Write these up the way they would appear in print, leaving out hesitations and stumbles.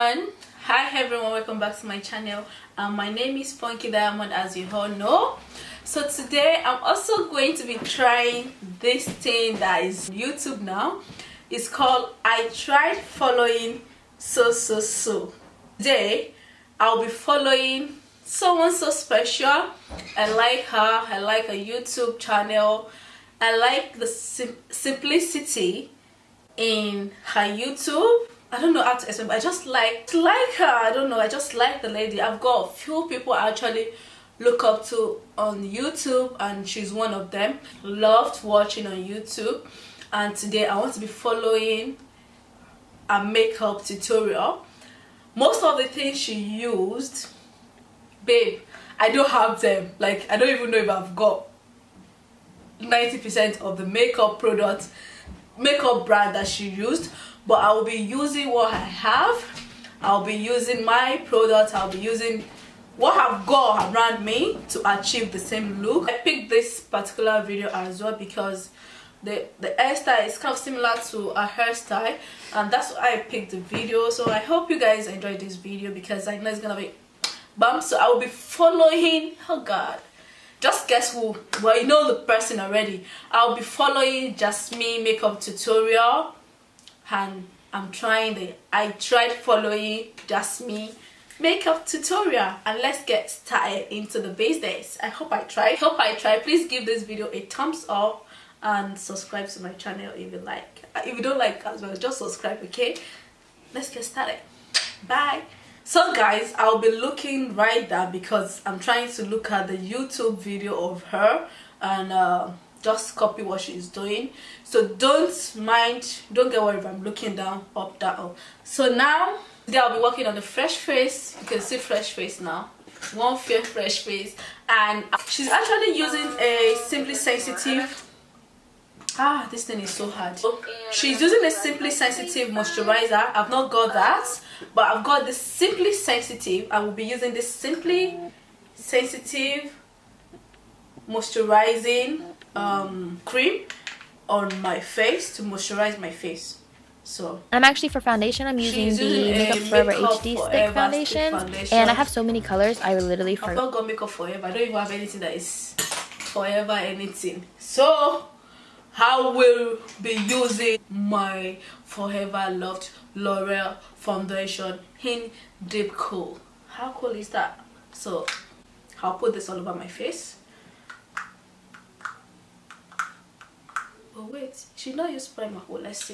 Hi everyone, welcome back to my channel. My name is Funky Diamond, as you all know. So today I'm also going to be trying this thing that is on YouTube now. It's called I Tried Following So. Today I'll be following someone so special. I like her. I like her YouTube channel. I like the simplicity in her YouTube. I don't know how to explain, but I just like her. I don't know, I just like the lady. I've got a few people I actually look up to on YouTube, and she's one of them. Loved watching on YouTube, and today I want to be following a makeup tutorial. Most of the things she used, babe, I don't have them. Like, I don't even know if I've got 90% of the makeup product, makeup brand that she used, but I will be using what I have. I'll be using my product. I'll be using what I've got around me to achieve the same look. I picked this particular video as well because the hairstyle is kind of similar to a hairstyle, and that's why I picked the video. So I hope you guys enjoyed this video because I know it's gonna be bump. So I will be following, oh god, just guess who? Well, you know the person already. I'll be following Jasmine makeup tutorial, and I tried following Jasmine makeup tutorial, and let's get started into the business. I hope I try. Please give this video a thumbs up and subscribe to my channel if you like. If you don't like as well, just subscribe, okay? Let's get started. Bye. So guys, I'll be looking right there because I'm trying to look at the YouTube video of her and just copy what she's doing. So don't get worried if I'm looking down, up, down. So now today I'll be working on the fresh face. You can see fresh face now, one fair fresh face, and she's actually using a Simply Sensitive. This thing is so hard. She's using a Simply Sensitive moisturizer. I've not got that, but I've got the Simply Sensitive. I will be using this Simply Sensitive moisturizing cream on my face to moisturize my face. So I'm actually, for foundation, I'm using the Makeup Forever HD stick foundation, and I have so many colors. I literally I've not got Makeup Forever. I don't even have anything that is forever anything. So I will be using my forever loved L'Oreal foundation in Deep Cool. How cool is that? So I'll put this all over my face. Oh wait, she not use primer. Oh, let's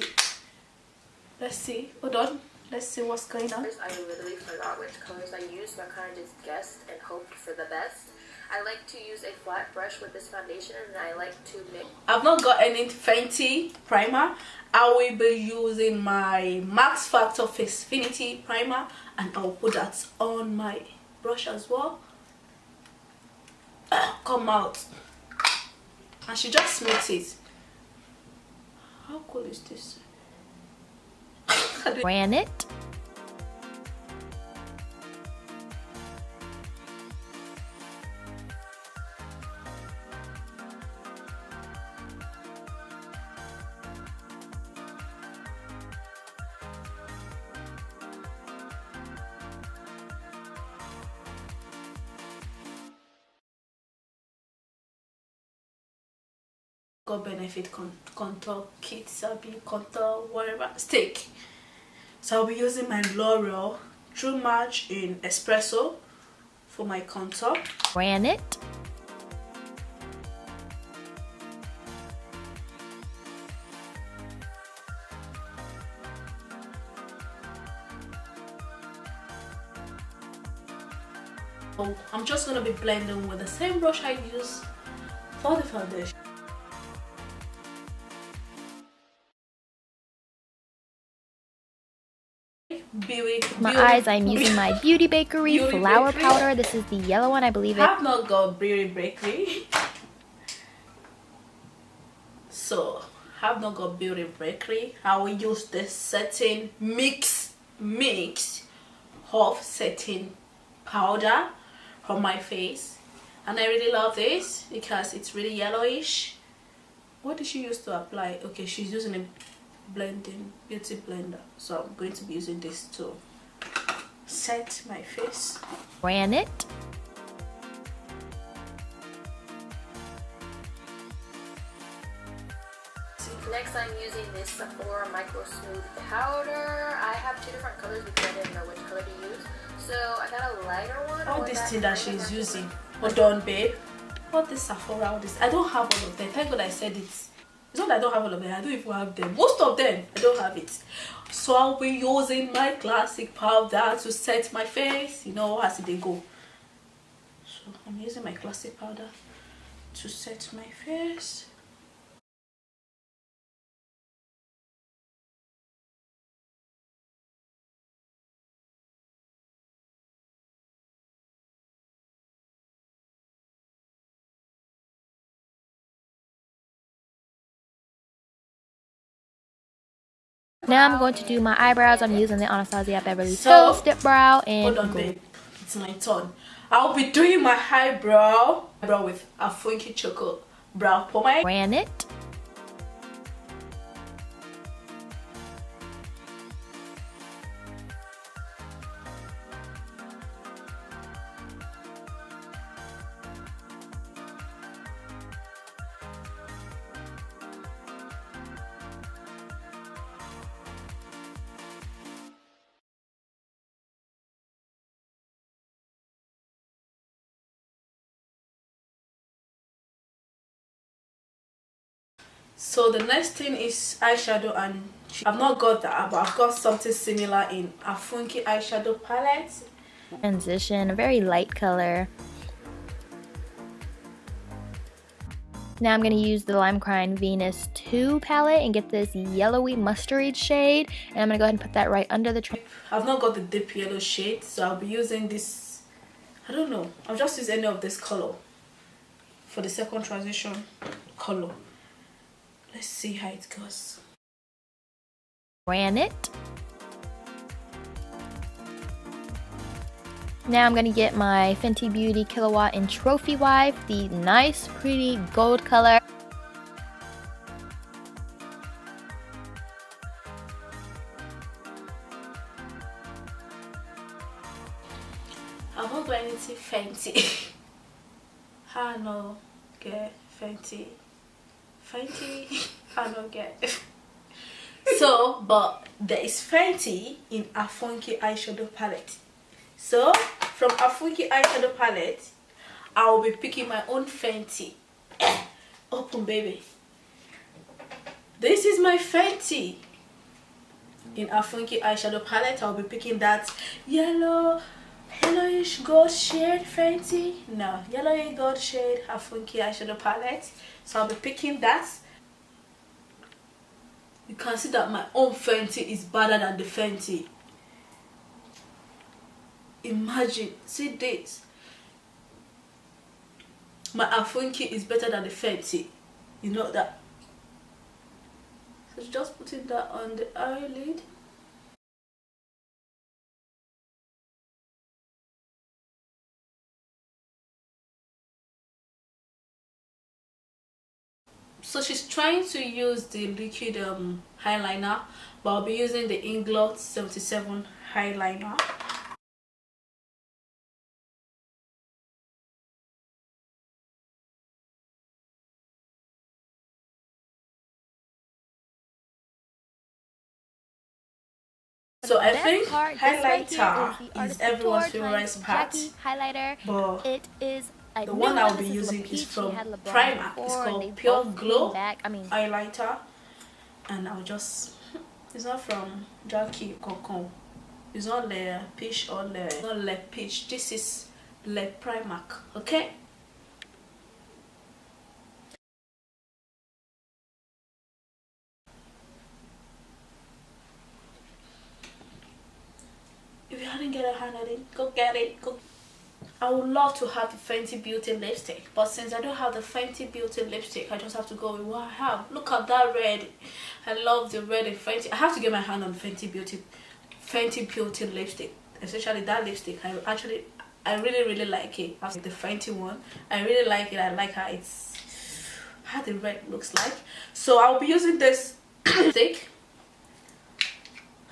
see. Hold on. Let's see what's going on. I literally forgot which colors I used, so I kind of just guessed and hoped for the best. I like to use a flat brush with this foundation, and I like to mix. I've not got any Fenty primer. I will be using my Max Factor Facefinity primer, and I'll put that on my brush as well. Come out. And she just makes it. How cool is this? ran it. Benefit contour kit, sabi contour, whatever stick. So I'll be using my L'Oreal True Match in Espresso for my contour. Ran it. So I'm just gonna be blending with the same brush I use for the foundation. My eyes, I'm using my Beauty Bakery flour powder. This is the yellow one, I believe it. I've not got Beauty Bakery. So, have not got Beauty Bakery. I will use this setting mix of setting powder from my face. And I really love this because it's really yellowish. What did she use to apply? Okay, she's using a blending beauty blender, so I'm going to be using this too. set my face. Ran it. Next, I'm using this Sephora Micro Smooth Powder. I have 2 different colors because I didn't know which color to use. So I got a lighter one. All this thing that she's using. Hold on, babe. What this Sephora? All this. I don't have all of them. Thank God I said it. It's not that I don't have all of them. I don't even have them. Most of them, I don't have it. So I'll be using my classic powder to set my face. You know, as they go. So I'm using my classic powder to set my face. Now I'm going to do my eyebrows. I'm using the Anastasia Beverly Hills Dip Brow and hold on, babe. It's my turn. I'll be doing my eyebrow with a funky chocolate brow pomade. Ran it. So the next thing is eyeshadow, and I've not got that, but I've got something similar in a funky eyeshadow palette. Transition, a very light color. Now I'm going to use the Lime Crime Venus 2 palette and get this yellowy mustard shade, and I'm going to go ahead and put that right under the I've not got the deep yellow shade, so I'll be using this. I don't know, I'll just use any of this color for the second transition color. Let's see how it goes. Ran it. Now I'm going to get my Fenty Beauty Kilowatt and Trophy Wife, the nice pretty gold color. I won't go anything fancy. I know, get Fenty. I don't get. So, but there is Fenty in a funky eyeshadow palette. So, from a funky eyeshadow palette, I will be picking my own Fenty. Open, baby. This is my Fenty in a funky eyeshadow palette. I'll be picking that yellowish gold shade Fenty. No, yellowish gold shade, a funky eyeshadow palette. So I'll be picking that. You can see that my own Fenty is better than the Fenty. Imagine, see this. My Funkie is better than the Fenty. You know that. So just putting that on the eyelid. So she's trying to use the liquid eyeliner, but I'll be using the Inglot 77 eyeliner. So I think highlighter is everyone's favorite part, highlighter. But it is the one I'll be using is from Primer. It's called Pure Glow highlighter, and I'll just, it's not from Jackie Cocon, it's not Le Peach or not Le Peach, this is Le Primark, okay? If you hadn't get a hand at it, go get it. Go. I would love to have the Fenty Beauty lipstick, but since I don't have the Fenty Beauty lipstick, I just have to go with what I have. Look at that red. I love the red in Fenty. I have to get my hand on Fenty Beauty lipstick, especially that lipstick. I really like it. After the Fenty one, I really like it. I like how the red looks like. So I'll be using this lipstick,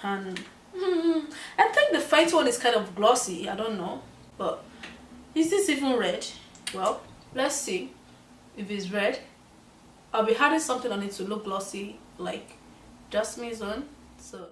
and I think the Fenty one is kind of glossy. I don't know, but is this even red? Well, let's see if it's red. I'll be adding something on it to look glossy like Jasmine's one. So